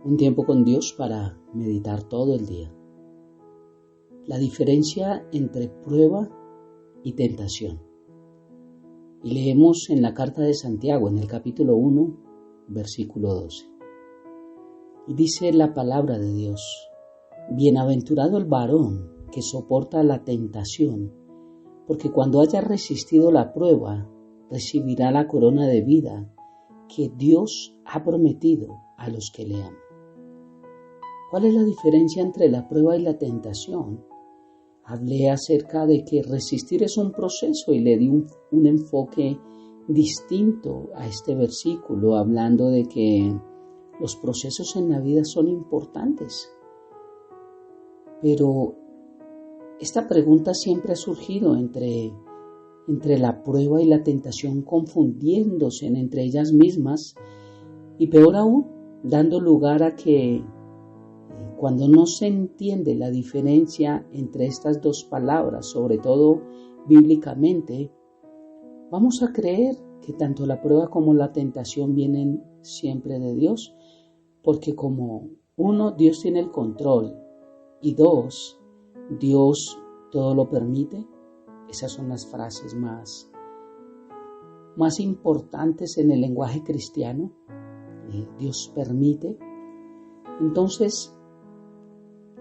Un tiempo con Dios para meditar todo el día. La diferencia entre prueba y tentación. Y leemos en la carta de Santiago, en el capítulo 1, versículo 12. Y dice la palabra de Dios: Bienaventurado el varón que soporta la tentación, porque cuando haya resistido la prueba, recibirá la corona de vida que Dios ha prometido a los que le aman. ¿Cuál es la diferencia entre la prueba y la tentación? Hablé acerca de que resistir es un proceso y le di un enfoque distinto a este versículo, hablando de que los procesos en la vida son importantes. Pero esta pregunta siempre ha surgido entre la prueba y la tentación, confundiéndose entre ellas mismas y peor aún, dando lugar a que cuando no se entiende la diferencia entre estas dos palabras, sobre todo bíblicamente, vamos a creer que tanto la prueba como la tentación vienen siempre de Dios, porque como uno, Dios tiene el control, y dos, Dios todo lo permite. Esas son las frases más importantes en el lenguaje cristiano. Dios permite. Entonces,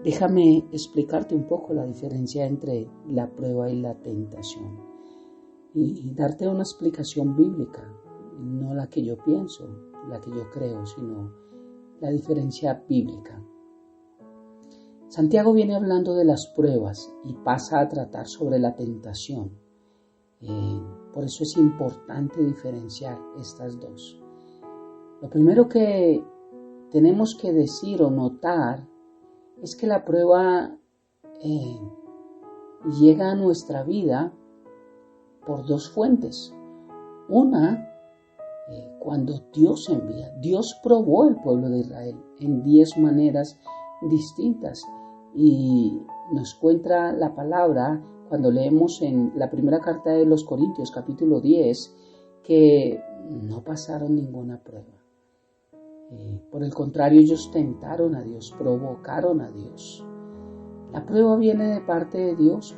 déjame explicarte un poco la diferencia entre la prueba y la tentación y darte una explicación bíblica, no la que yo pienso, la que yo creo, sino la diferencia bíblica. Santiago viene hablando de las pruebas y pasa a tratar sobre la tentación. Por eso es importante diferenciar estas dos. Lo primero que tenemos que decir o notar es que la prueba llega a nuestra vida por dos fuentes. Una, cuando Dios envía. Dios probó al pueblo de Israel en 10 maneras distintas. Y nos cuenta la palabra cuando leemos en la primera carta de los Corintios, capítulo 10, que no pasaron ninguna prueba. Por el contrario, ellos tentaron a Dios, provocaron a Dios. La prueba viene de parte de Dios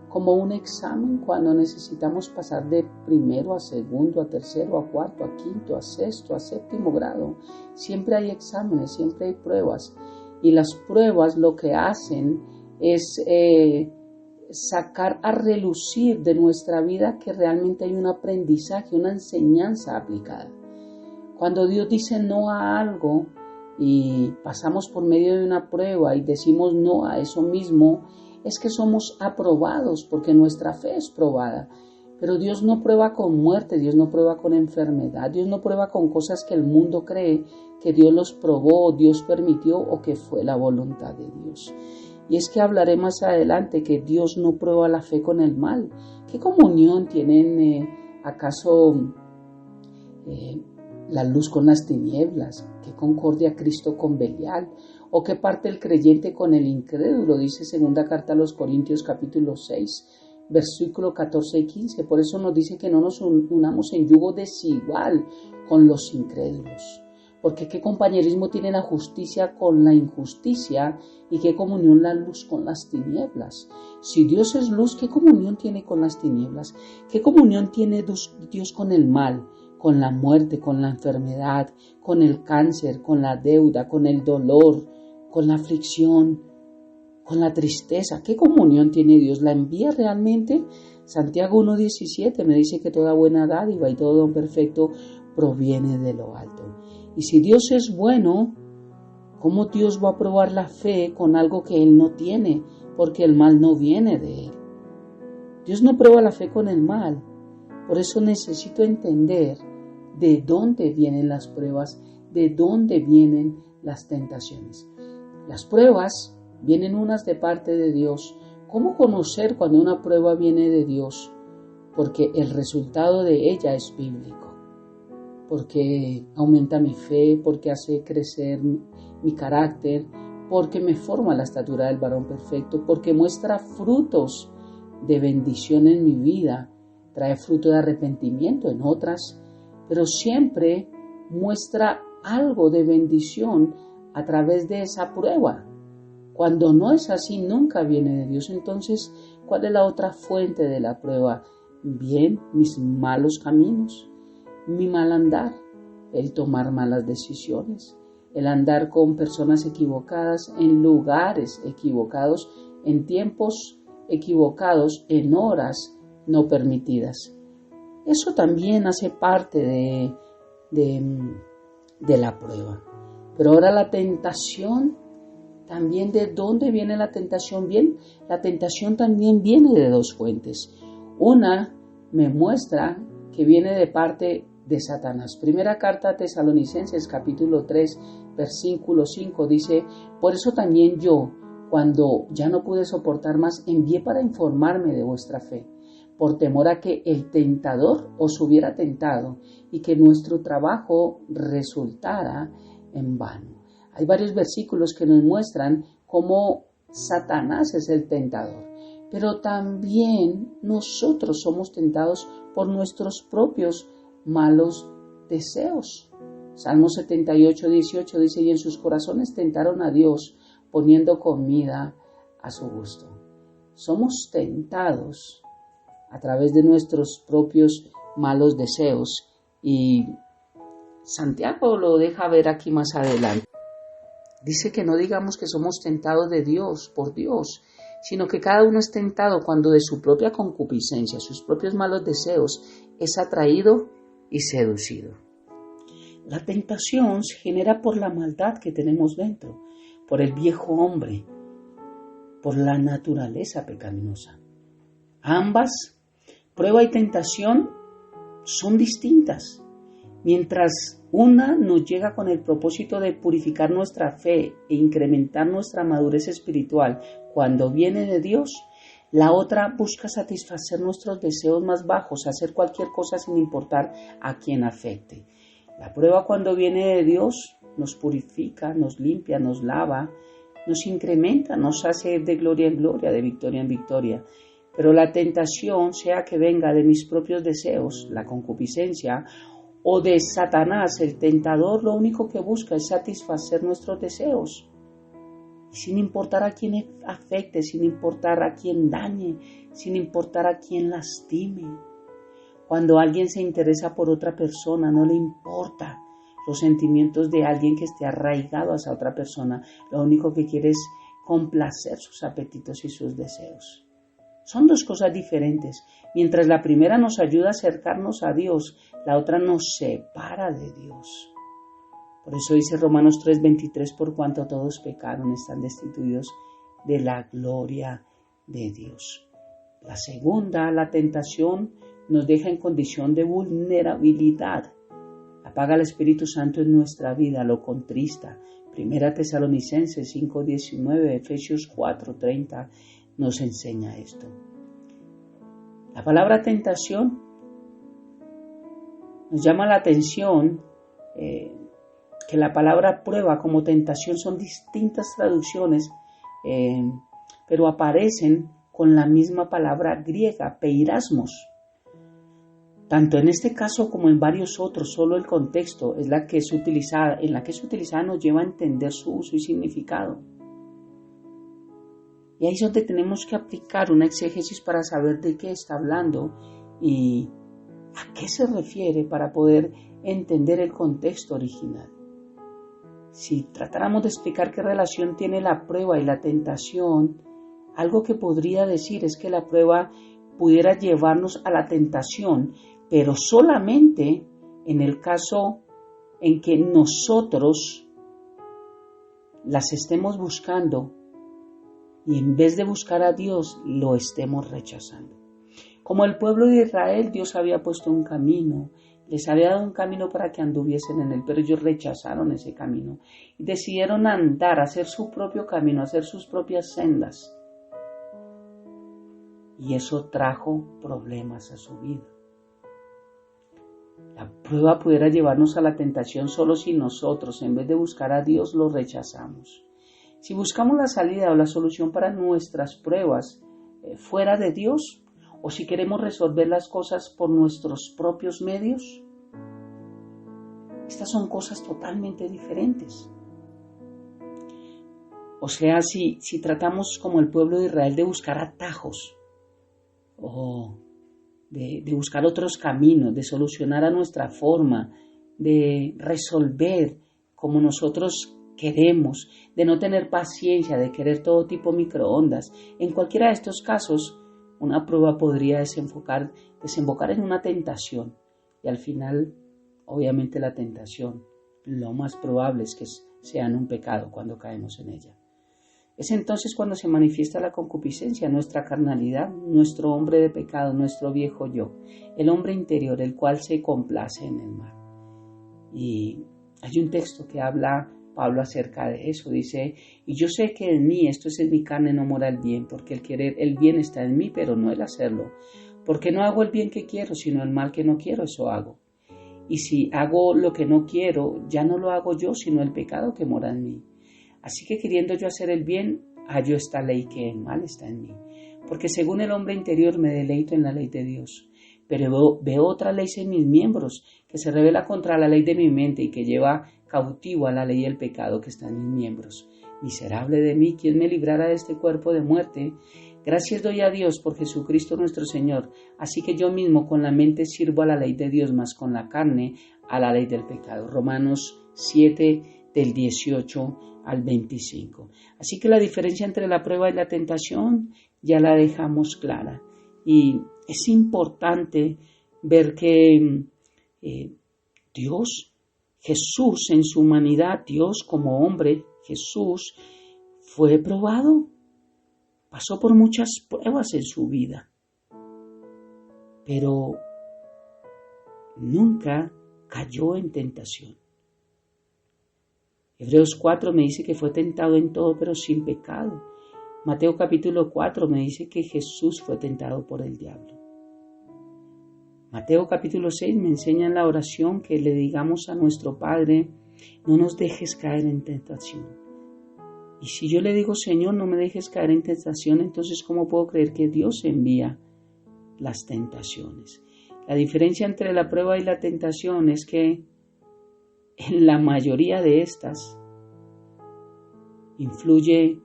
como un examen cuando necesitamos pasar de primero a segundo, a tercero, a cuarto, a quinto, a sexto, a séptimo grado. Siempre hay exámenes, siempre hay pruebas. Y las pruebas lo que hacen es sacar a relucir de nuestra vida que realmente hay un aprendizaje, una enseñanza aplicada. Cuando Dios dice no a algo y pasamos por medio de una prueba y decimos no a eso mismo, es que somos aprobados porque nuestra fe es probada. Pero Dios no prueba con muerte, Dios no prueba con enfermedad, Dios no prueba con cosas que el mundo cree que Dios los probó, Dios permitió o que fue la voluntad de Dios. Y es que hablaré más adelante que Dios no prueba la fe con el mal. ¿Qué comunión tienen acaso la luz con las tinieblas? ¿Qué concordia Cristo con Belial? ¿O qué parte el creyente con el incrédulo? Dice segunda carta a los Corintios capítulo 6. Versículo 14 y 15, por eso nos dice que no nos unamos en yugo desigual con los incrédulos, porque qué compañerismo tiene la justicia con la injusticia y qué comunión la luz con las tinieblas. Si Dios es luz, ¿qué comunión tiene con las tinieblas? ¿Qué comunión tiene Dios con el mal, con la muerte, con la enfermedad, con el cáncer, con la deuda, con el dolor, con la aflicción, con la tristeza? ¿Qué comunión tiene Dios? ¿La envía realmente? Santiago 1:17 me dice que toda buena dádiva y todo don perfecto proviene de lo alto. Y si Dios es bueno, ¿cómo Dios va a probar la fe con algo que Él no tiene? Porque el mal no viene de Él. Dios no prueba la fe con el mal. Por eso necesito entender de dónde vienen las pruebas, de dónde vienen las tentaciones. Las pruebas vienen unas de parte de Dios. ¿Cómo conocer cuando una prueba viene de Dios? Porque el resultado de ella es bíblico. Porque aumenta mi fe, porque hace crecer mi carácter, porque me forma la estatura del varón perfecto, porque muestra frutos de bendición en mi vida, trae fruto de arrepentimiento en otras, pero siempre muestra algo de bendición a través de esa prueba. Cuando no es así, nunca viene de Dios. Entonces, ¿cuál es la otra fuente de la prueba? Bien, mis malos caminos, mi mal andar, el tomar malas decisiones, el andar con personas equivocadas en lugares equivocados, en tiempos equivocados, en horas no permitidas. Eso también hace parte de la prueba. Pero ahora la tentación, también ¿de dónde viene la tentación? Bien, la tentación también viene de dos fuentes. Una me muestra que viene de parte de Satanás. Primera carta a Tesalonicenses, capítulo 3, versículo 5, dice: por eso también yo, cuando ya no pude soportar más, envié para informarme de vuestra fe, por temor a que el tentador os hubiera tentado y que nuestro trabajo resultara en vano. Hay varios versículos que nos muestran cómo Satanás es el tentador, pero también nosotros somos tentados por nuestros propios malos deseos. Salmo 78, 18 dice: y en sus corazones tentaron a Dios, poniendo comida a su gusto. Somos tentados a través de nuestros propios malos deseos, y Santiago lo deja ver aquí más adelante. Dice que no digamos que somos tentados de Dios, por Dios, sino que cada uno es tentado cuando de su propia concupiscencia, sus propios malos deseos, es atraído y seducido. La tentación se genera por la maldad que tenemos dentro, por el viejo hombre, por la naturaleza pecaminosa. Ambas, prueba y tentación, son distintas. Mientras una nos llega con el propósito de purificar nuestra fe e incrementar nuestra madurez espiritual cuando viene de Dios, la otra busca satisfacer nuestros deseos más bajos, hacer cualquier cosa sin importar a quién afecte. La prueba, cuando viene de Dios, nos purifica, nos limpia, nos lava, nos incrementa, nos hace de gloria en gloria, de victoria en victoria. Pero la tentación, sea que venga de mis propios deseos, la concupiscencia, o de Satanás, el tentador, lo único que busca es satisfacer nuestros deseos, sin importar a quién afecte, sin importar a quién dañe, sin importar a quién lastime. Cuando alguien se interesa por otra persona, no le importa los sentimientos de alguien que esté arraigado a esa otra persona. Lo único que quiere es complacer sus apetitos y sus deseos. Son dos cosas diferentes. Mientras la primera nos ayuda a acercarnos a Dios, la otra nos separa de Dios. Por eso dice Romanos 3:23: por cuanto todos pecaron, están destituidos de la gloria de Dios. La segunda, la tentación, nos deja en condición de vulnerabilidad. Apaga el Espíritu Santo en nuestra vida, lo contrista. Primera Tesalonicenses 5:19, Efesios 4:30 nos enseña esto. La palabra tentación nos llama la atención que la palabra prueba como tentación son distintas traducciones, pero aparecen con la misma palabra griega, peirasmos. Tanto en este caso como en varios otros, solo el contexto es la que es utilizada, en la que es utilizada nos lleva a entender su uso y significado. Y ahí es donde tenemos que aplicar una exégesis para saber de qué está hablando y a qué se refiere para poder entender el contexto original. Si tratáramos de explicar qué relación tiene la prueba y la tentación, algo que podría decir es que la prueba pudiera llevarnos a la tentación, pero solamente en el caso en que nosotros las estemos buscando y en vez de buscar a Dios, lo estemos rechazando. Como el pueblo de Israel, Dios había puesto un camino, les había dado un camino para que anduviesen en él, pero ellos rechazaron ese camino y decidieron andar, hacer su propio camino, hacer sus propias sendas. Y eso trajo problemas a su vida. La prueba pudiera llevarnos a la tentación solo si nosotros, en vez de buscar a Dios, lo rechazamos. Si buscamos la salida o la solución para nuestras pruebas fuera de Dios, o si queremos resolver las cosas por nuestros propios medios, Estas son cosas totalmente diferentes. O sea, si tratamos como el pueblo de Israel de buscar atajos o de buscar otros caminos, de solucionar a nuestra forma, de resolver como nosotros queremos, de no tener paciencia, de querer todo tipo de microondas, en cualquiera de estos casos, una prueba podría desembocar en una tentación y al final, obviamente la tentación, lo más probable es que sea en un pecado cuando caemos en ella. Es entonces cuando se manifiesta la concupiscencia, nuestra carnalidad, nuestro hombre de pecado, nuestro viejo yo, el hombre interior, el cual se complace en el mal. Y hay un texto que habla Pablo acerca de eso, dice, y yo sé que en mí, esto es en mi carne, no mora el bien, porque el querer el bien está en mí, pero no el hacerlo, porque no hago el bien que quiero, sino el mal que no quiero, eso hago. Y si hago lo que no quiero, ya no lo hago yo, sino el pecado que mora en mí. Así que queriendo yo hacer el bien, hallo esta ley que el mal está en mí. Porque según el hombre interior me deleito en la ley de Dios. Pero veo otra ley en mis miembros, que se revela contra la ley de mi mente y que lleva cautivo a la ley del pecado que está en mis miembros. Miserable de mí, ¿quién me librará de este cuerpo de muerte? Gracias doy a Dios por Jesucristo nuestro Señor. Así que yo mismo con la mente sirvo a la ley de Dios, mas con la carne a la ley del pecado. Romanos 7, del 18 al 25. Así que la diferencia entre la prueba y la tentación ya la dejamos clara. Y es importante ver que Dios, Jesús en su humanidad, Dios como hombre, Jesús fue probado. Pasó por muchas pruebas en su vida, pero nunca cayó en tentación. Hebreos 4 me dice que fue tentado en todo, pero sin pecado. Mateo capítulo 4 me dice que Jesús fue tentado por el diablo. Mateo capítulo 6 me enseña en la oración que le digamos a nuestro Padre, no nos dejes caer en tentación. Y si yo le digo, Señor, no me dejes caer en tentación, entonces ¿cómo puedo creer que Dios envía las tentaciones? La diferencia entre la prueba y la tentación es que en la mayoría de estas influye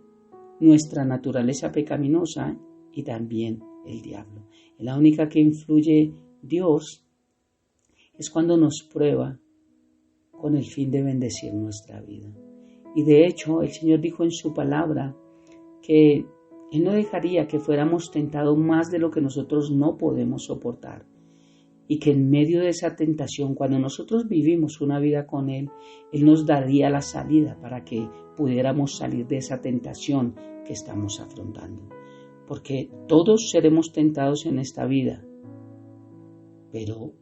nuestra naturaleza pecaminosa y también el diablo. En la única que influye Dios es cuando nos prueba con el fin de bendecir nuestra vida. Y de hecho, el Señor dijo en su palabra que Él no dejaría que fuéramos tentados más de lo que nosotros no podemos soportar. Y que en medio de esa tentación, cuando nosotros vivimos una vida con Él, Él nos daría la salida para que pudiéramos salir de esa tentación que estamos afrontando. Porque todos seremos tentados en esta vida, pero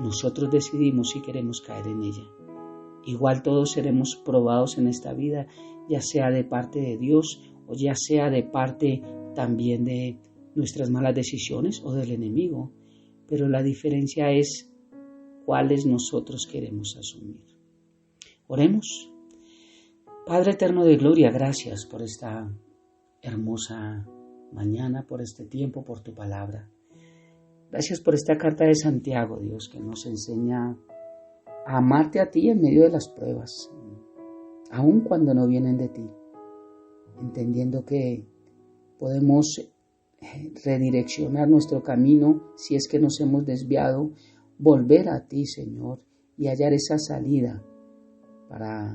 nosotros decidimos si queremos caer en ella. Igual todos seremos probados en esta vida, ya sea de parte de Dios o ya sea de parte también de nuestras malas decisiones o del enemigo. Pero la diferencia es cuáles nosotros queremos asumir. Oremos. Padre eterno de gloria, gracias por esta hermosa mañana, por este tiempo, por tu palabra. Gracias por esta carta de Santiago, Dios, que nos enseña a amarte a ti en medio de las pruebas, aun cuando no vienen de ti, entendiendo que podemos redireccionar nuestro camino si es que nos hemos desviado, volver a ti, Señor, y hallar esa salida para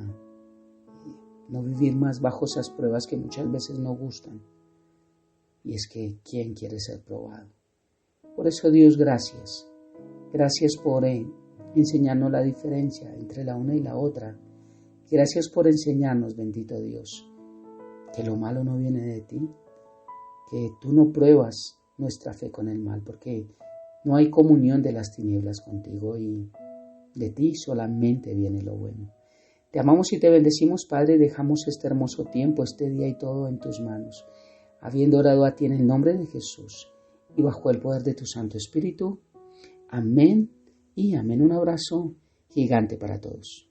no vivir más bajo esas pruebas que muchas veces no gustan. Y es que, ¿quién quiere ser probado? Por eso, Dios, gracias. Gracias por enseñarnos la diferencia entre la una y la otra. Gracias por enseñarnos, bendito Dios, que lo malo no viene de ti, que tú no pruebas nuestra fe con el mal, porque no hay comunión de las tinieblas contigo y de ti solamente viene lo bueno. Te amamos y te bendecimos, Padre, y dejamos este hermoso tiempo, este día y todo en tus manos, habiendo orado a ti en el nombre de Jesús y bajo el poder de tu Santo Espíritu. Amén y amén. Un abrazo gigante para todos.